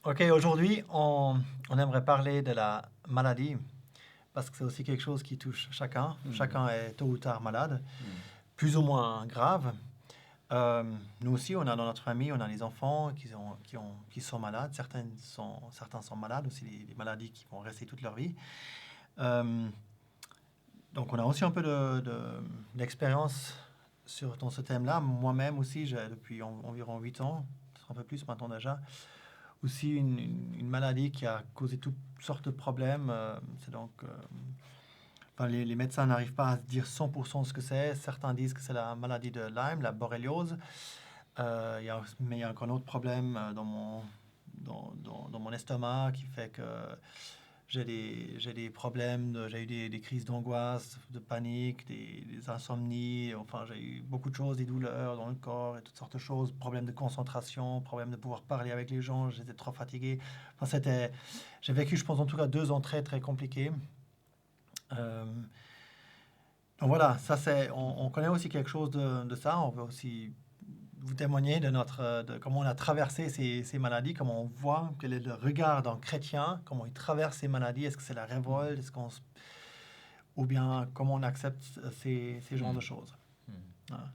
Ok, aujourd'hui, on aimerait parler de la maladie, parce que c'est aussi quelque chose qui touche chacun. Chacun est tôt ou tard malade, plus ou moins grave. Euh, Nous aussi, on a dans notre famille, on a les enfants qui sont malades. Certains sont malades, aussi des maladies qui vont rester toute leur vie. Euh, donc, on a aussi un peu d'expérience dans ce thème-là. Moi-même aussi, j'ai depuis environ 8 ans, un peu plus maintenant déjà, aussi une maladie qui a causé toutes sortes de problèmes. C'est donc, enfin, les médecins n'arrivent pas à dire 100% ce que c'est. Certains disent que c'est la maladie de Lyme, la borréliose. Mais il y a encore un autre problème dans mon estomac qui fait que j'ai des problèmes, j'ai eu des crises d'angoisse, de panique, des insomnies, enfin j'ai eu beaucoup de choses, des douleurs dans le corps et toutes sortes de choses, problèmes de concentration, problèmes de pouvoir parler avec les gens, j'étais trop fatigué. Enfin, j'ai vécu, je pense en tout cas 2 ans très très compliqués. Euh, donc voilà, on connaît aussi quelque chose de ça, on veut aussi vous témoigner de comment on a traversé ces maladies, comment on voit, quel est le regard d'un chrétien, comment il traverse ces maladies, est-ce que c'est la révolte, ou bien comment on accepte ces genres de choses. Voilà.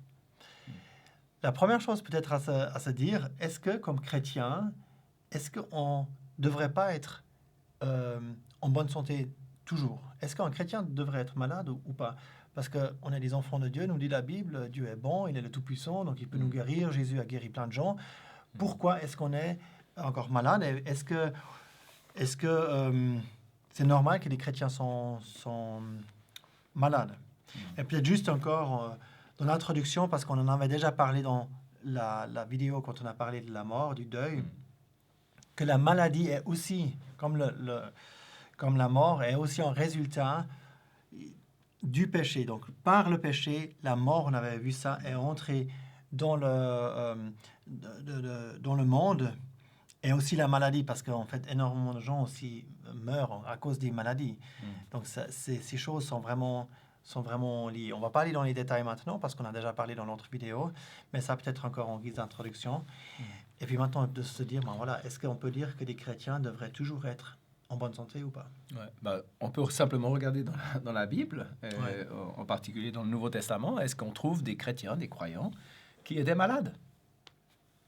La première chose peut-être à se dire, est-ce que comme chrétien, est-ce qu'on ne devrait pas être euh, en bonne santé toujours? Est-ce qu'un chrétien devrait être malade ou pas? Parce qu'on est des enfants de Dieu, nous dit la Bible, Dieu est bon, il est le Tout-Puissant, donc il peut nous guérir, Jésus a guéri plein de gens. Pourquoi est-ce qu'on est encore malade? Est-ce que c'est normal que les chrétiens sont malades? Et peut-être juste encore dans l'introduction, parce qu'on en avait déjà parlé dans la vidéo quand on a parlé de la mort, du deuil, que la maladie est aussi, comme la mort, est aussi un résultat du péché. Donc, par le péché, la mort, on avait vu ça, est entrée dans le monde, et aussi la maladie, parce qu'en fait, énormément de gens aussi meurent à cause des maladies. Donc, ces choses sont vraiment liées. On ne va pas aller dans les détails maintenant, parce qu'on a déjà parlé dans l'autre vidéo, mais ça peut-être encore en guise d'introduction. Et puis maintenant, de se dire, ben voilà, est-ce qu'on peut dire que les chrétiens devraient toujours être en bonne santé ou pas? Ouais, on peut simplement regarder dans la Bible, Ouais. en particulier dans le Nouveau Testament. Est-ce qu'on trouve des chrétiens, des croyants, qui étaient malades?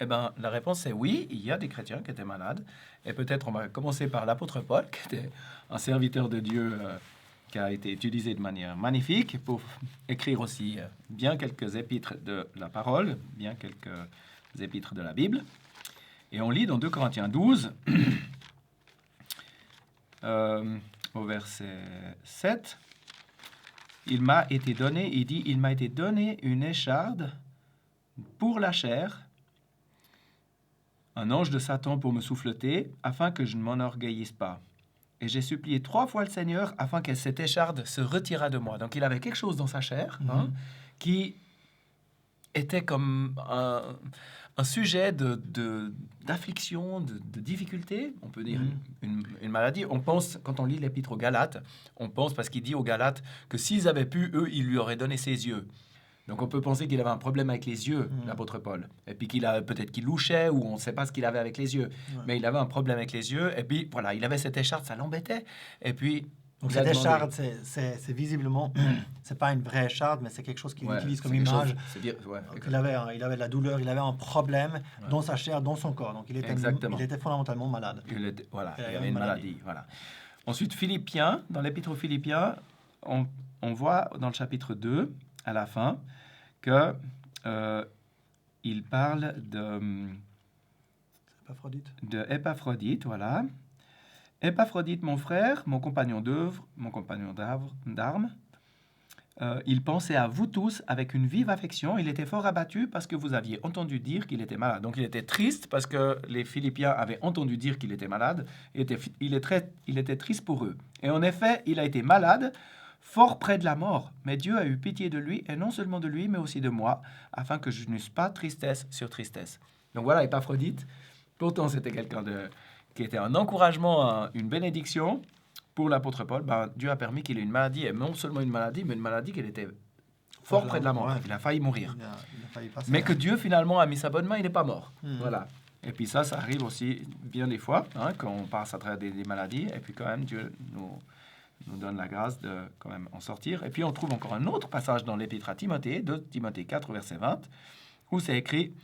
Eh bien, la réponse est oui, il y a des chrétiens qui étaient malades. Et peut-être on va commencer par l'apôtre Paul, qui était un serviteur de Dieu qui a été utilisé de manière magnifique pour écrire aussi bien quelques épîtres de la parole, bien quelques épîtres de la Bible. Et on lit dans 2 Corinthiens 12, au verset 7, il m'a été donné, il dit, il m'a été donné une écharde pour la chair, un ange de Satan pour me souffleter, afin que je ne m'enorgueillisse pas. Et j'ai supplié 3 fois le Seigneur afin que cette écharde se retirât de moi. Donc il avait quelque chose dans sa chair qui était comme un sujet d'affliction, de difficulté, on peut dire une maladie. On pense, quand on lit l'épître aux Galates, on pense, parce qu'il dit aux Galates, que s'ils avaient pu, eux, il lui aurait donné ses yeux. Donc on peut penser qu'il avait un problème avec les yeux, l'apôtre Paul. Et puis peut-être qu'il louchait, ou on ne sait pas ce qu'il avait avec les yeux. Ouais. Mais il avait un problème avec les yeux, et puis voilà, il avait cette écharde, ça l'embêtait. Et puis... Donc cette écharde, c'est visiblement, c'est pas une vraie écharde, mais c'est quelque chose qu'il utilise comme image. Il avait de la douleur, il avait un problème dans sa chair, dans son corps. Donc il était fondamentalement malade. Il avait une maladie. Voilà. Ensuite, Philippiens, dans l'épître aux Philippiens, on voit dans le chapitre 2, à la fin, que il parle de Épaphrodite, voilà. Épaphrodite, mon frère, mon compagnon d'œuvre, mon compagnon d'armes, il pensait à vous tous avec une vive affection. Il était fort abattu parce que vous aviez entendu dire qu'il était malade. Donc il était triste parce que les Philippiens avaient entendu dire qu'il était malade. Il était triste pour eux. Et en effet, il a été malade, fort près de la mort. Mais Dieu a eu pitié de lui, et non seulement de lui, mais aussi de moi, afin que je n'eusse pas tristesse sur tristesse. Donc voilà, Épaphrodite. Pourtant, c'était quelqu'un qui était un encouragement, une bénédiction pour l'apôtre Paul. Dieu a permis qu'il ait une maladie, et non seulement une maladie, mais une maladie qu'il était fort près de la mort. Il a failli mourir. Mais que Dieu, finalement, a mis sa bonne main, il n'est pas mort. Voilà. Et puis ça arrive aussi bien des fois, hein, quand on passe à travers des maladies, et puis quand même Dieu nous donne la grâce de quand même en sortir. Et puis on trouve encore un autre passage dans l'Épître à Timothée, 2 Timothée 4, verset 20, où c'est écrit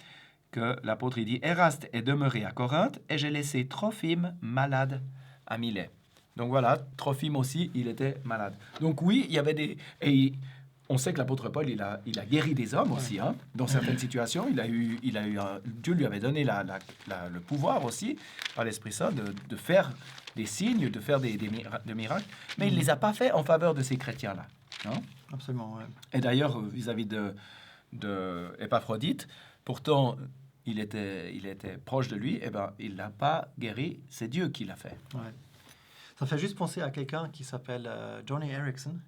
que l'apôtre dit « Eraste est demeuré à Corinthe, et j'ai laissé Trophime malade à Milet. » Donc voilà, Trophime aussi, il était malade. Donc oui, il y avait des... On sait que l'apôtre Paul, il a guéri des hommes aussi, hein, dans certaines situations. Dieu lui avait donné le pouvoir aussi, par l'Esprit Saint, de faire des signes, de faire des miracles. Mais il ne les a pas fait en faveur de ces chrétiens-là. Hein. Absolument, ouais. Et d'ailleurs, vis-à-vis de Épaphrodite, pourtant, il était proche de lui, et ben, il ne l'a pas guéri, c'est Dieu qui l'a fait. Ouais. Ça fait juste penser à quelqu'un qui s'appelle Johnny Erickson,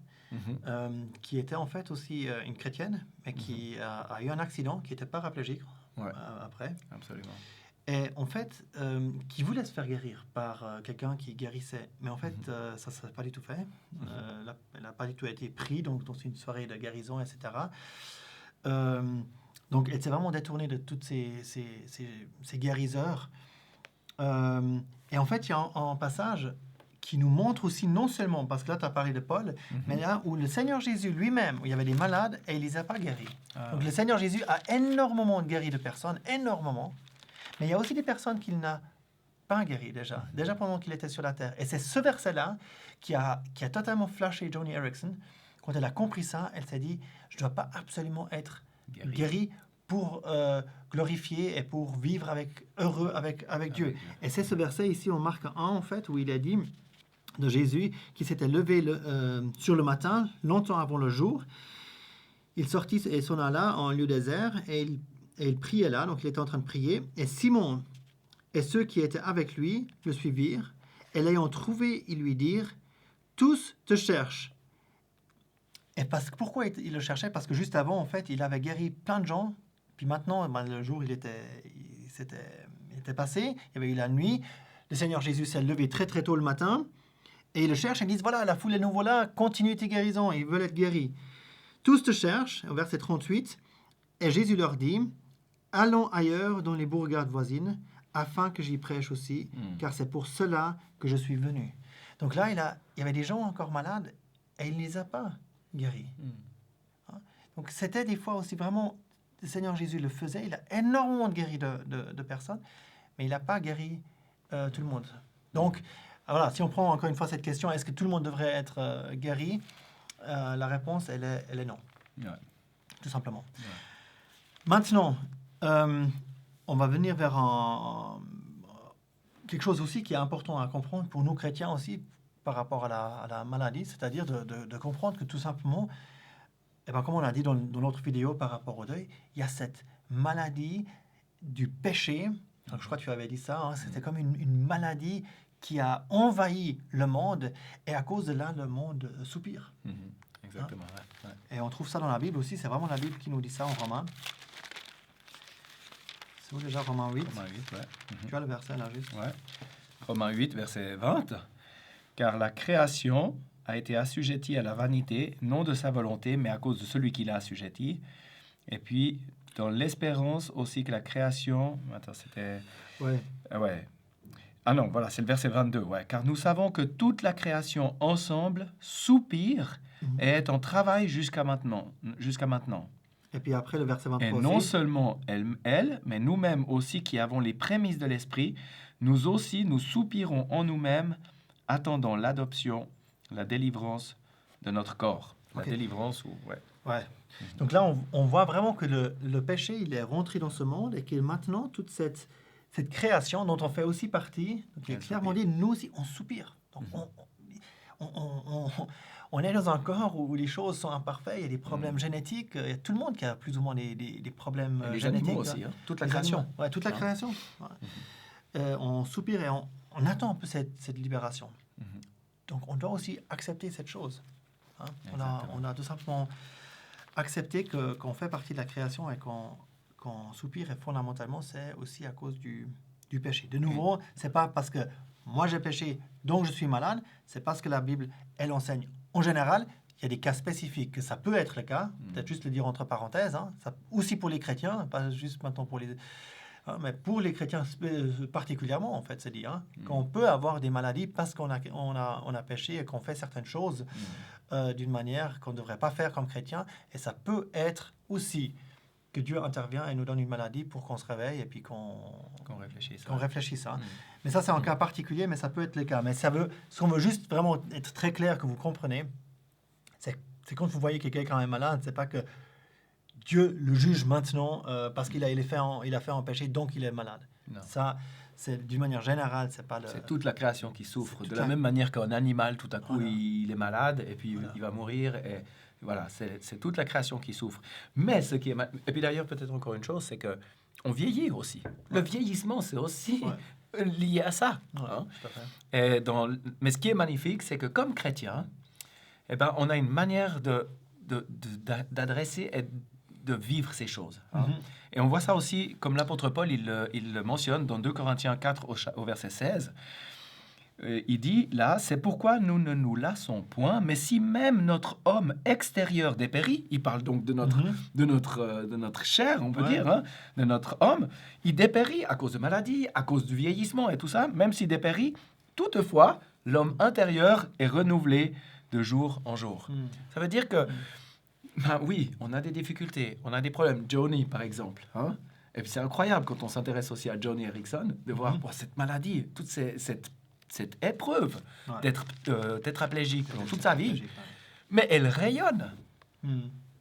qui était en fait aussi une chrétienne, mais qui a eu un accident, qui était paraplégique après. Absolument. Et en fait, qui voulait se faire guérir par quelqu'un qui guérissait. Mais en fait, ça ne s'est pas du tout fait. Elle n'a pas du tout été prise dans une soirée de guérison, etc. Donc, elle s'est vraiment détournée de toutes ces guérisseurs. Et en fait, il y a un passage qui nous montre aussi, non seulement, parce que là, tu as parlé de Paul, mais là où le Seigneur Jésus lui-même, où il y avait des malades et il ne les a pas guéris. Donc, le Seigneur Jésus a énormément guéri de personnes, énormément. Mais il y a aussi des personnes qu'il n'a pas guéries déjà pendant qu'il était sur la terre. Et c'est ce verset-là qui a totalement flashé Johnny Erickson. Quand elle a compris ça, elle s'est dit, je ne dois pas absolument être guéri pour glorifier et pour vivre heureux avec Dieu. Et c'est ce verset ici, en Marc 1, en fait, où il a dit de Jésus qui s'était levé sur le matin, longtemps avant le jour. Il sortit et s'en alla en lieu désert et il priait là, donc il était en train de prier. Et Simon et ceux qui étaient avec lui le suivirent. Et l'ayant trouvé, ils lui dirent, tous te cherchent. Et pourquoi il le cherchait? Parce que juste avant, en fait, il avait guéri plein de gens. Puis maintenant, le jour, il était passé. Il y avait eu la nuit. Le Seigneur Jésus s'est levé très très tôt le matin. Et ils le cherchent et ils disent, voilà, la foule est nouveau là, continue tes guérisons. Ils veulent être guéris. Tous te cherchent, au verset 38. Et Jésus leur dit, allons ailleurs dans les bourgades voisines, afin que j'y prêche aussi, car c'est pour cela que je suis venu. Donc là, il y avait des gens encore malades et il ne les a pas guéris. Donc c'était des fois aussi vraiment, le Seigneur Jésus le faisait, il a énormément guéri de personnes, mais il n'a pas guéri tout le monde. Donc voilà, si on prend encore une fois cette question, est-ce que tout le monde devrait être guéri? La réponse, elle est non. Ouais. Tout simplement. Ouais. Maintenant, on va venir vers quelque chose aussi qui est important à comprendre pour nous chrétiens aussi par rapport à la maladie, c'est-à-dire de comprendre que tout simplement, comme on a dit dans l'autre vidéo par rapport au deuil, il y a cette maladie du péché. Donc, je crois que tu avais dit ça, hein, c'était comme une maladie qui a envahi le monde et à cause de là, le monde soupire. Exactement, ouais. Et on trouve ça dans la Bible aussi, c'est vraiment la Bible qui nous dit ça en Romains. C'est où déjà Romains 8? Romains 8, ouais. Tu as le verset là juste? Ouais. Romains 8, verset 20. Car la création a été assujettie à la vanité, non de sa volonté, mais à cause de celui qui l'a assujettie. Et puis, dans l'espérance aussi que la création... Attends, c'était... Ouais. Ouais. Ah non, voilà, c'est le verset 22. Ouais. Car nous savons que toute la création ensemble soupire et est en travail jusqu'à maintenant. Et puis après, le verset 23 et aussi. non seulement elle, mais nous-mêmes aussi qui avons les prémices de l'esprit, nous aussi, nous soupirons en nous-mêmes, attendant l'adoption, la délivrance de notre corps. La délivrance, Ouais. Donc là, on voit vraiment que le péché, il est rentré dans ce monde et que maintenant, toute cette création dont on fait aussi partie, donc il est clairement dit, nous aussi, on soupire. Donc on est dans un corps où les choses sont imparfaites, il y a des problèmes génétiques, il y a tout le monde qui a plus ou moins des problèmes les génétiques. Animaux aussi, hein. Toute la création. Ouais, toute la création. Ouais. On soupire et on attend un peu cette libération. Donc on doit aussi accepter cette chose. Hein. On a tout simplement accepté qu'on fait partie de la création et qu'on soupire, et fondamentalement, c'est aussi à cause du péché. De nouveau, c'est pas parce que moi j'ai péché, donc je suis malade, c'est parce que la Bible, elle enseigne. En général, il y a des cas spécifiques que ça peut être le cas, peut-être juste le dire entre parenthèses, hein, ça, aussi pour les chrétiens, pas juste maintenant pour les... Hein, mais pour les chrétiens particulièrement, en fait, c'est dit, hein, qu'on peut avoir des maladies parce qu'on a péché et qu'on fait certaines choses d'une manière qu'on ne devrait pas faire comme chrétien. Et ça peut être aussi que Dieu intervient et nous donne une maladie pour qu'on se réveille et puis qu'on réfléchisse. Hein. Mais ça, c'est un cas particulier, mais ça peut être le cas. Mais ce qu'on veut juste vraiment être très clair, que vous comprenez, c'est quand vous voyez que quelqu'un est malade, c'est pas que Dieu le juge maintenant parce qu'il a fait un péché, donc il est malade. Non. Ça, c'est d'une manière générale, c'est pas le... C'est toute la création qui souffre. De la même manière qu'un animal, tout à coup, il est malade et puis il va mourir. Et voilà, c'est toute la création qui souffre. Mais ce qui est... Et puis d'ailleurs, peut-être encore une chose, c'est que on vieillit aussi. Le vieillissement, c'est aussi lié à ça. Hein? Tout à fait. Mais ce qui est magnifique, c'est que comme chrétien, eh ben, on a une manière d'adresser et de vivre ces choses. Hein? Et on voit ça aussi, comme l'apôtre Paul, il le mentionne dans 2 Corinthiens 4 au verset 16. Il dit, là, c'est pourquoi nous ne nous lassons point, mais si même notre homme extérieur dépérit, il parle donc de notre chair, on peut dire, hein, de notre homme, il dépérit à cause de maladies, à cause du vieillissement et tout ça, même s'il dépérit, toutefois, l'homme intérieur est renouvelé de jour en jour. Ça veut dire que ben oui, on a des difficultés, on a des problèmes. Johnny, par exemple. Hein? Et puis c'est incroyable quand on s'intéresse aussi à Johnny Erickson, de voir cette maladie, toute cette épreuve d'être tétraplégique pendant toute sa vie. Mais elle rayonne.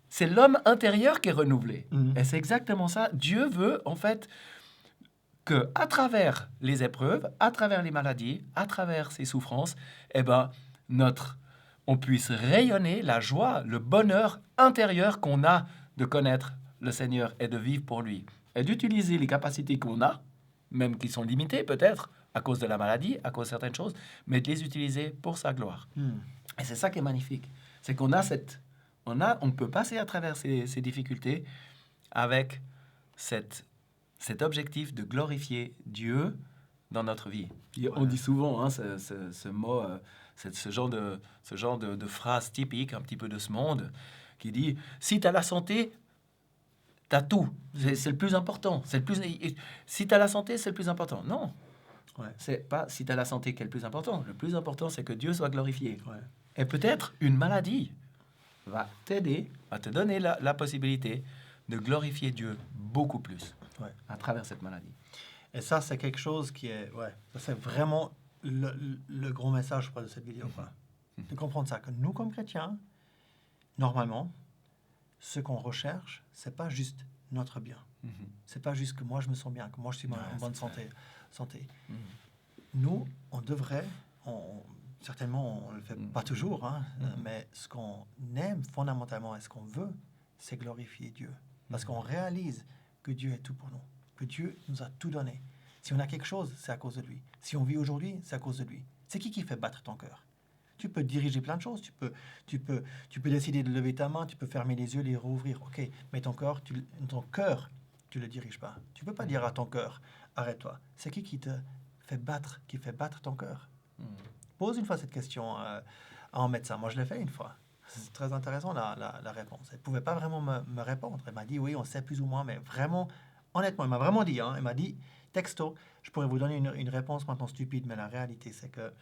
C'est l'homme intérieur qui est renouvelé. Et c'est exactement ça. Dieu veut, en fait, que à travers les épreuves, à travers les maladies, à travers ces souffrances, eh ben, on puisse rayonner la joie, le bonheur intérieur qu'on a de connaître le Seigneur et de vivre pour lui. Et d'utiliser les capacités qu'on a, même qui sont limitées peut-être à cause de la maladie, à cause de certaines choses, mais de les utiliser pour sa gloire. Et c'est ça qui est magnifique. C'est qu'on a on peut passer à travers ces difficultés avec cet objectif de glorifier Dieu dans notre vie. On dit souvent hein, ce mot... C'est ce genre de phrase typique un petit peu de ce monde qui dit si tu as la santé, tu as tout. C'est le plus important. Si tu as la santé, c'est le plus important. Non. C'est pas si tu as la santé qui est le plus important. Le plus important, c'est que Dieu soit glorifié. Et peut-être une maladie va t'aider, va te donner la possibilité de glorifier Dieu beaucoup plus à travers cette maladie. Et ça, c'est quelque chose qui est... ça, c'est vraiment... Le gros message, je crois, de cette vidéo, de comprendre ça, que nous, comme chrétiens, normalement, ce qu'on recherche, c'est pas juste notre bien. C'est pas juste que moi, je me sens bien, que moi, je suis en bonne santé. Nous, on devrait, certainement, on le fait pas toujours, hein, mais ce qu'on aime fondamentalement et ce qu'on veut, c'est glorifier Dieu. Parce qu'on réalise que Dieu est tout pour nous, que Dieu nous a tout donné. Si on a quelque chose, c'est à cause de lui. Si on vit aujourd'hui, c'est à cause de lui. C'est qui fait battre ton cœur? Tu peux diriger plein de choses. Tu peux décider de lever ta main, tu peux fermer les yeux, les rouvrir. Ok, mais ton cœur, tu le diriges pas. Tu peux pas dire à ton cœur, arrête-toi. C'est qui te fait battre, qui fait battre ton cœur? Pose une fois cette question à un médecin. Moi, je l'ai fait une fois. C'est très intéressant la réponse. Elle pouvait pas vraiment me répondre. Elle m'a dit oui, on sait plus ou moins, mais vraiment, honnêtement, elle m'a vraiment dit. Elle m'a dit texto, je pourrais vous donner une réponse maintenant stupide, mais la réalité, c'est que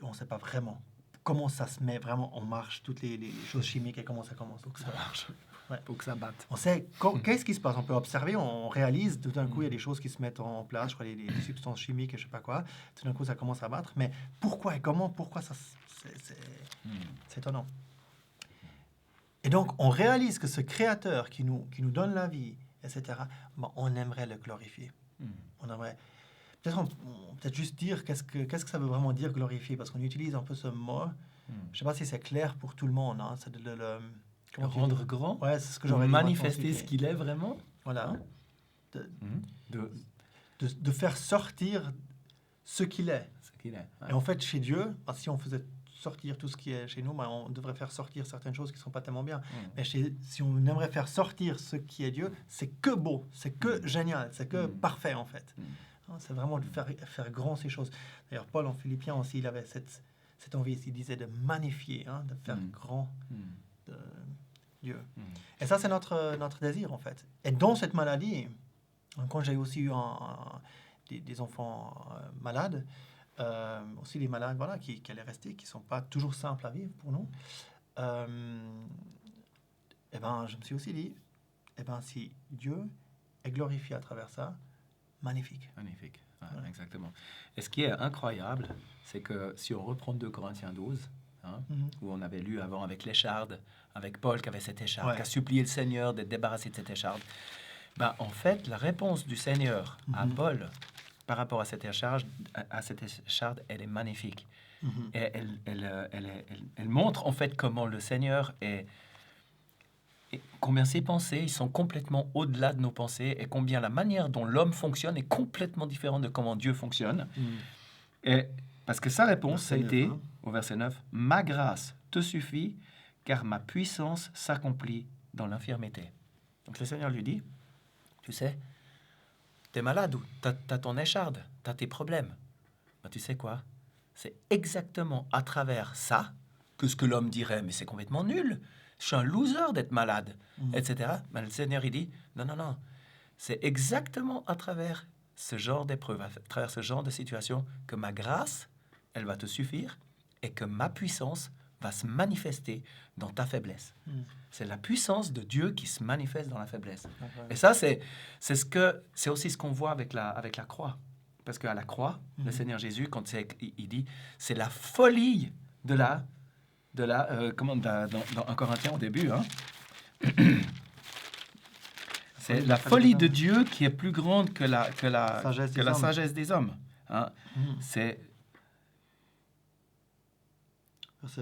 on ne sait pas vraiment comment ça se met vraiment en marche, toutes les choses chimiques et comment ça commence. Donc ça marche. Pour que ça batte. On sait qu'est-ce qui se passe. On peut observer, on réalise, tout d'un coup, il y a des choses qui se mettent en place, je crois, les substances chimiques et je ne sais pas quoi. Tout d'un coup, ça commence à battre. Mais pourquoi et comment? Pourquoi ça... C'est étonnant. Et donc, on réalise que ce Créateur qui nous donne la vie, etc., on aimerait le glorifier. On aimerait peut-être juste dire qu'est-ce que ça veut vraiment dire glorifier, parce qu'on utilise un peu ce mot. Je ne sais pas si c'est clair pour tout le monde. Hein, c'est de le rendre grand, c'est ce que j'aurais manifester ce qu'il est vraiment. Voilà. De faire sortir ce qu'il est. Et en fait, chez Dieu, si on faisait sortir tout ce qui est chez nous, on devrait faire sortir certaines choses qui ne sont pas tellement bien. Mais si on aimerait faire sortir ce qui est Dieu, c'est que beau, c'est que génial, c'est que parfait en fait. C'est vraiment de faire grand ces choses. D'ailleurs, Paul en Philippiens aussi, il avait cette envie, il disait de magnifier, de faire grand Dieu. Et ça, c'est notre désir en fait. Et dans cette maladie, Quand j'ai aussi eu des enfants malades, aussi des malades voilà, qui allaient rester, qui ne sont pas toujours simples à vivre pour nous, et ben, je me suis aussi dit, et ben, si Dieu est glorifié à travers ça, magnifique. Magnifique. Ouais, Ouais. exactement. Et ce qui est incroyable, c'est que si on reprend 2 Corinthiens 12, hein, où on avait lu avant avec l'écharde, avec Paul qui avait cette écharde, Ouais. qui a supplié le Seigneur d'être débarrassé de cette écharde, ben, en fait, la réponse du Seigneur à Paul par rapport à cette écharde, elle est magnifique. Et elle montre en fait comment le Seigneur est... Et combien ses pensées, ils sont complètement au-delà de nos pensées, et combien la manière dont l'homme fonctionne est complètement différente de comment Dieu fonctionne. Et parce que sa réponse, ça a Verset 9, été, hein. au verset 9, « Ma grâce te suffit, car ma puissance s'accomplit dans l'infirmité. » Donc le Seigneur lui dit, tu sais, t'es malade ou t'as ton écharde, t'as tes problèmes. Ben, tu sais quoi? C'est exactement à travers ça que ce que l'homme dirait, mais c'est complètement nul. Je suis un loser d'être malade, etc. Mais le Seigneur, il dit, non, non, non. C'est exactement à travers ce genre d'épreuve, à travers ce genre de situation, que ma grâce, elle va te suffire et que ma puissance va se manifester dans ta faiblesse. C'est la puissance de Dieu qui se manifeste dans la faiblesse. Et ça, c'est aussi ce qu'on voit avec la croix. Parce qu'à la croix, le Seigneur Jésus, quand il dit, c'est la folie dans 1 Corinthiens au début, hein, c'est la folie de Dieu qui est plus grande que la sagesse des hommes. Hein. C'est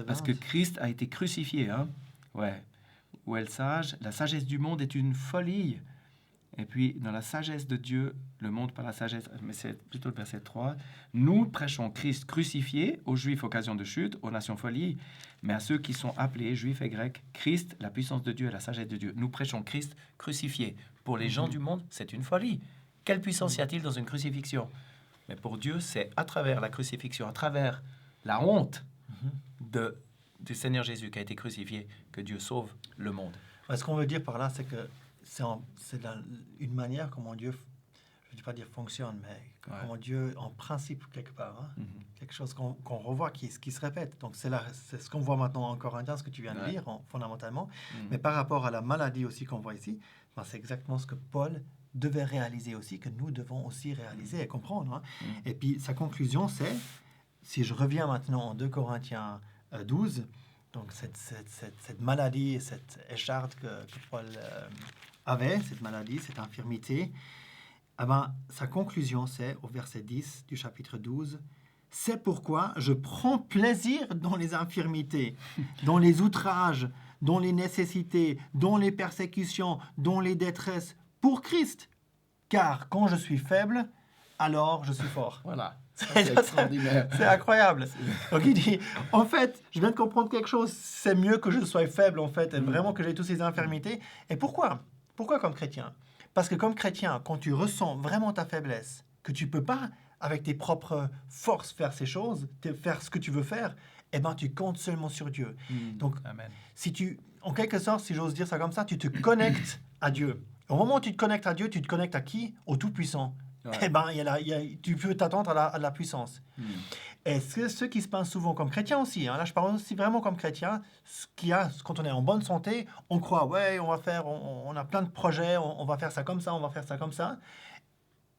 parce que Christ a été crucifié. Hein. Ouais. Où est le sage? La sagesse du monde est une folie. Et puis, dans la sagesse de Dieu, le monde par la sagesse, mais c'est plutôt le verset 3, nous prêchons Christ crucifié, aux Juifs occasion de chute, aux nations folie, mais à ceux qui sont appelés, Juifs et Grecs, Christ, la puissance de Dieu et la sagesse de Dieu. Nous prêchons Christ crucifié. Pour les gens du monde, c'est une folie. Quelle puissance y a-t-il dans une crucifixion? Mais pour Dieu, c'est à travers la crucifixion, à travers la honte du Seigneur Jésus qui a été crucifié, que Dieu sauve le monde. Ce qu'on veut dire par là, c'est que c'est une manière comment Dieu, je ne veux pas dire fonctionne, mais comment Dieu, en principe, quelque part, hein, quelque chose qu'on revoit, qui se répète. Donc, c'est ce qu'on voit maintenant en Corinthiens, ce que tu viens de lire, fondamentalement. Mais par rapport à la maladie aussi qu'on voit ici, ben, c'est exactement ce que Paul devait réaliser aussi, que nous devons aussi réaliser et comprendre. Hein. Et puis, sa conclusion, c'est, si je reviens maintenant en 2 Corinthiens 12, donc cette maladie, cette écharde que Paul avait, cette maladie, cette infirmité, eh ben, sa conclusion, c'est au verset 10 du chapitre 12, « C'est pourquoi je prends plaisir dans les infirmités, dans les outrages, dans les nécessités, dans les persécutions, dans les détresses, pour Christ. Car quand je suis faible, alors je suis fort. » Voilà. C'est extraordinaire. C'est incroyable. Donc il dit, en fait, je viens de comprendre quelque chose, c'est mieux que je sois faible, en fait, et vraiment que j'ai toutes ces infirmités. Et pourquoi? Pourquoi comme chrétien? Parce que comme chrétien, quand tu ressens vraiment ta faiblesse, que tu ne peux pas, avec tes propres forces, faire ces choses, faire ce que tu veux faire, eh ben, tu comptes seulement sur Dieu. Donc, Amen. si tu, en quelque sorte, si j'ose dire ça comme ça, tu te connectes à Dieu. Au moment où tu te connectes à Dieu, tu te connectes à qui? Au Tout-Puissant. Ouais. Eh ben, tu peux t'attendre à la puissance. Et c'est ce qui se passe souvent comme chrétien aussi. Hein. Là, je parle aussi vraiment comme chrétien. Quand on est en bonne santé, on croit, ouais, on va faire, on a plein de projets, on va faire ça comme ça, on va faire ça comme ça.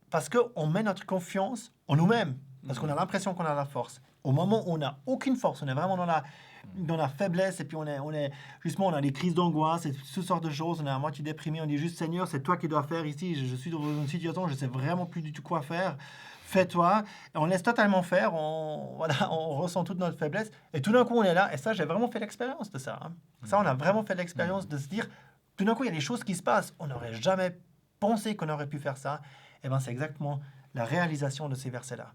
Parce qu'on met notre confiance en nous-mêmes. Parce qu'on a l'impression qu'on a la force. Au moment où on n'a aucune force, on est vraiment dans la faiblesse, et puis on a des crises d'angoisse, et toutes sortes de choses, on est à moitié déprimé, on dit juste, Seigneur, c'est toi qui dois faire ici, je suis dans une situation, je ne sais vraiment plus du tout quoi faire, fais-toi, et on laisse totalement faire, on ressent toute notre faiblesse, et tout d'un coup on est là, et ça, j'ai vraiment fait l'expérience de ça. Hein. Ça, on a vraiment fait l'expérience de se dire, tout d'un coup, il y a des choses qui se passent, on n'aurait jamais pensé qu'on aurait pu faire ça, et bien c'est exactement la réalisation de ces versets-là.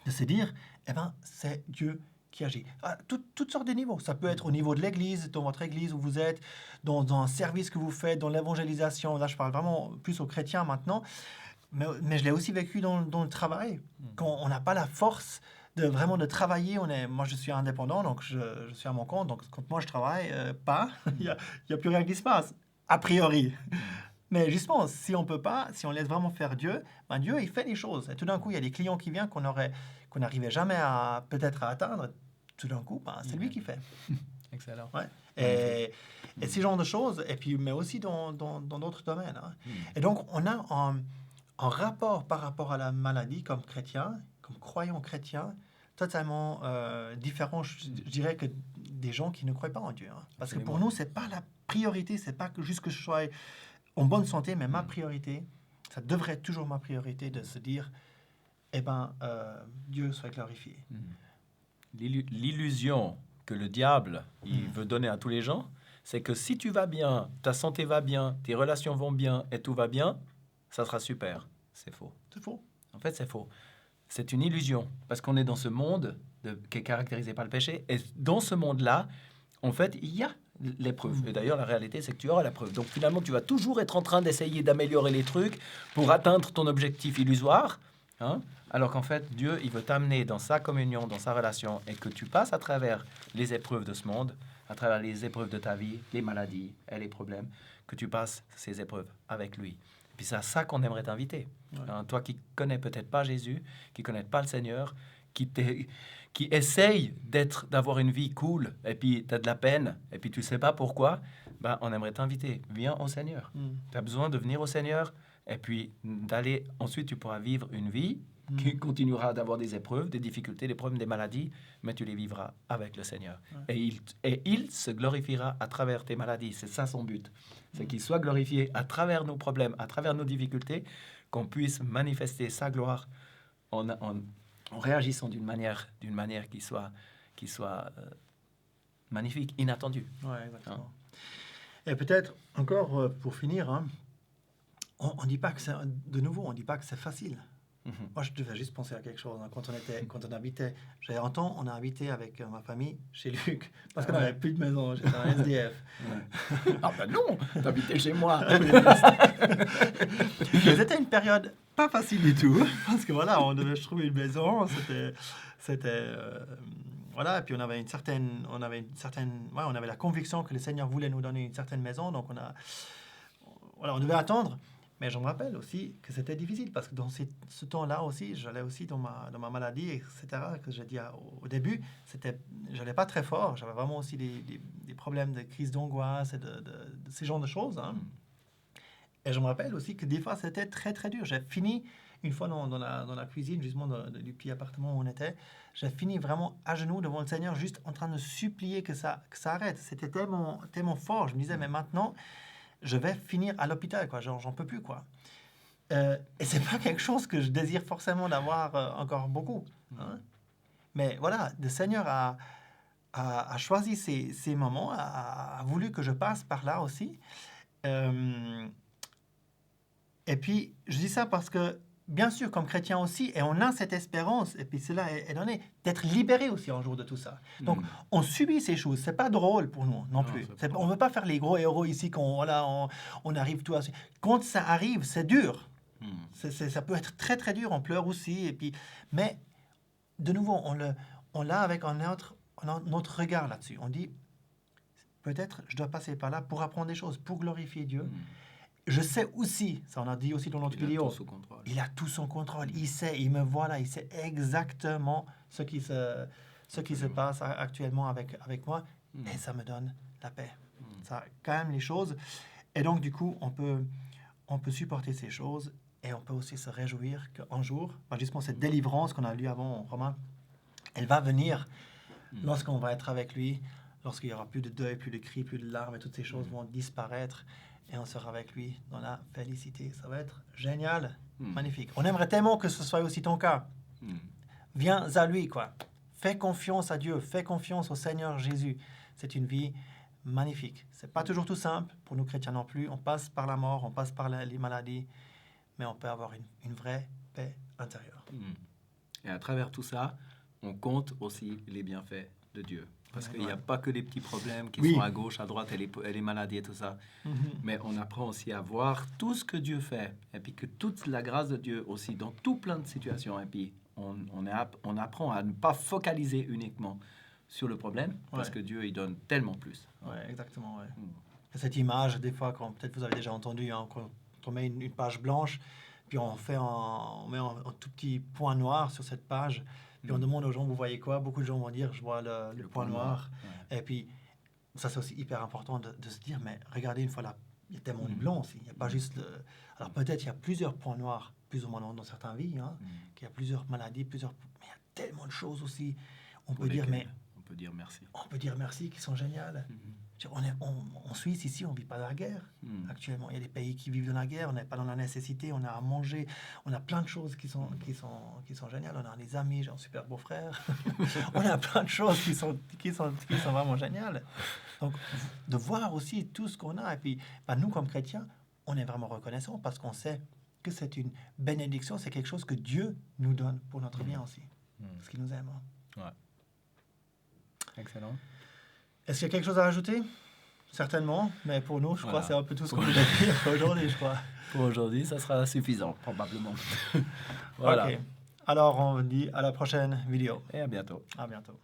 De se dire, eh ben, c'est Dieu qui agit. À toutes sortes de niveaux. Ça peut être au niveau de l'église, dans votre église où vous êtes, dans un service que vous faites, dans l'évangélisation. Là, je parle vraiment plus aux chrétiens maintenant. Mais je l'ai aussi vécu dans le travail. Quand on n'a pas la force de travailler, moi, je suis indépendant, donc je suis à mon compte. Donc, quand moi, je travaille, il n'y a plus rien qui se passe, a priori. Mais justement, si on peut pas, si on laisse vraiment faire Dieu, ben Dieu, il fait des choses. Et tout d'un coup, il y a des clients qui viennent qu'on n'arrivait jamais à peut-être à atteindre. Tout d'un coup, ben, c'est lui qui fait. Excellent. Ouais. Magnifique. Et ce genre de choses, et puis, mais aussi dans d'autres domaines. Hein. Mm. Et donc, on a un rapport par rapport à la maladie comme chrétien, comme croyant chrétien, totalement différent, je dirais, que des gens qui ne croient pas en Dieu. Hein. Parce que pour Absolument. nous, c'est pas la priorité, c'est pas que juste que je sois en bonne santé, mais ma Mm. priorité, ça devrait être toujours ma priorité de se dire, eh ben, Dieu soit glorifié. Mm. L'illusion que le diable il Mm. veut donner à tous les gens, c'est que si tu vas bien, ta santé va bien, tes relations vont bien et tout va bien, ça sera super. C'est faux. C'est faux. En fait, c'est faux. C'est une illusion parce qu'on est dans ce monde qui est caractérisé par le péché. Et dans ce monde-là, en fait, il y a l'épreuve. Et d'ailleurs, la réalité, c'est que tu auras l'épreuve. Donc finalement, tu vas toujours être en train d'essayer d'améliorer les trucs pour atteindre ton objectif illusoire. Hein, alors qu'en fait, Dieu, il veut t'amener dans sa communion, dans sa relation, et que tu passes à travers les épreuves de ce monde, à travers les épreuves de ta vie, les maladies et les problèmes, que tu passes ces épreuves avec lui. Et puis c'est à ça qu'on aimerait t'inviter. Ouais. Hein, toi qui connais peut-être pas Jésus, qui connais pas le Seigneur, qui essaye d'avoir une vie cool, et puis tu as de la peine, et puis tu sais pas pourquoi, ben, on aimerait t'inviter. Viens au Seigneur. Mm. Tu as besoin de venir au Seigneur, et puis d'aller, ensuite tu pourras vivre une vie qui continuera d'avoir des épreuves, des difficultés, des problèmes, des maladies, mais tu les vivras avec le Seigneur. Ouais. Et il se glorifiera à travers tes maladies. C'est ça son but. C'est qu'il soit glorifié à travers nos problèmes, à travers nos difficultés, qu'on puisse manifester sa gloire en réagissant d'une manière qui soit magnifique, inattendue. Ouais, exactement. Et peut-être encore pour finir, hein, on dit pas que c'est de nouveau, on dit pas que c'est facile. Moi, je devais juste penser à quelque chose. Hein. Quand on habitait, j'avais un temps, on a habité avec ma famie chez Luc parce qu'on n'avait plus de maison. J'étais un SDF. Ah ben non, t'habitais chez moi. Mais c'était une période pas facile du tout parce que voilà, on devait trouver une maison. C'était voilà. Et puis on avait une certaine, ouais, on avait la conviction que le Seigneur voulait nous donner une certaine maison. Donc on devait attendre. Mais je me rappelle aussi que c'était difficile parce que dans ce temps-là aussi, j'allais aussi dans ma maladie, etc. Que j'ai dit au début, j'allais pas très fort. J'avais vraiment aussi des problèmes de crise d'angoisse et de ces genres de choses. Hein. Et je me rappelle aussi que des fois, c'était très, très dur. J'ai fini, une fois dans la cuisine, justement, du petit appartement où on était, j'ai fini vraiment à genoux devant le Seigneur, juste en train de supplier que ça arrête. C'était tellement, tellement fort. Je me disais, mais maintenant, je vais finir à l'hôpital, quoi. J'en peux plus, quoi. Et c'est pas quelque chose que je désire forcément d'avoir encore beaucoup. Hein. Mais voilà, le Seigneur a choisi ces moments, a voulu que je passe par là aussi. Et puis, je dis ça parce que, bien sûr, comme chrétien aussi, et on a cette espérance, et puis cela est donné, d'être libéré aussi un jour de tout ça. Donc, on subit ces choses. C'est pas drôle pour nous non plus. On ne veut pas faire les gros héros ici quand on arrive tout à... Quand ça arrive, c'est dur. Ça peut être très, très dur. On pleure aussi. Et puis, mais, de nouveau, on l'a avec notre regard là-dessus. On dit, peut-être, je dois passer par là pour apprendre des choses, pour glorifier Dieu. Je sais aussi, ça on a dit aussi dans notre vidéo, il a tout son contrôle, il sait, il me voit là, il sait exactement ce qui se passe actuellement avec moi, et ça me donne la paix. Ça calme les choses, et donc du coup, on peut supporter ces choses, et on peut aussi se réjouir qu'un jour, justement cette délivrance qu'on a lue avant en Romains, elle va venir lorsqu'on va être avec lui, lorsqu'il n'y aura plus de deuil, plus de cris, plus de larmes, et toutes ces choses vont disparaître. Et on sera avec lui dans la félicité. Ça va être génial, magnifique. On aimerait tellement que ce soit aussi ton cas. Viens à lui, quoi. Fais confiance à Dieu, fais confiance au Seigneur Jésus. C'est une vie magnifique. C'est pas toujours tout simple pour nous chrétiens non plus. On passe par la mort, on passe par les maladies, mais on peut avoir une vraie paix intérieure. Et à travers tout ça, on compte aussi les bienfaits de Dieu. Parce qu'il n'y a pas que des petits problèmes qui sont à gauche, à droite, et les maladies et tout ça. Mais on apprend aussi à voir tout ce que Dieu fait. Et puis que toute la grâce de Dieu aussi dans tout plein de situations. Et puis on apprend à ne pas focaliser uniquement sur le problème. Parce que Dieu, il donne tellement plus. Oui, exactement. Ouais. Cette image, des fois, quand peut-être vous avez déjà entendu, hein, On met une page blanche, puis on met un tout petit point noir sur cette page, puis on demande aux gens, vous voyez quoi? Beaucoup de gens vont dire, je vois le point noir. Ouais. Et puis, ça c'est aussi hyper important de se dire, mais regardez une fois là, il y a tellement de blanc aussi. Il n'y a pas juste le... Alors peut-être il y a plusieurs points noirs, plus ou moins dans certaines vies, hein, qu'il y a plusieurs maladies, mais il y a tellement de choses aussi. On peut dire merci. On peut dire merci qui sont géniales. En Suisse, ici, on ne vit pas dans la guerre. Actuellement, il y a des pays qui vivent dans la guerre, on n'est pas dans la nécessité, on a à manger, on a plein de choses qui sont géniales. On a des amis, j'ai un super beau-frère. On a plein de choses qui sont vraiment géniales. Donc, de voir aussi tout ce qu'on a. Et puis, nous, comme chrétiens, on est vraiment reconnaissants parce qu'on sait que c'est une bénédiction, c'est quelque chose que Dieu nous donne pour notre bien aussi. Parce qu'il nous aime. Ouais. Excellent. Est-ce qu'il y a quelque chose à rajouter? Certainement, mais pour nous, je crois que c'est un peu tout ce qu'on peut dire aujourd'hui, je crois. Pour aujourd'hui, ça sera suffisant, probablement. Voilà. Ok. Alors, on vous dit à la prochaine vidéo. Et à bientôt. À bientôt.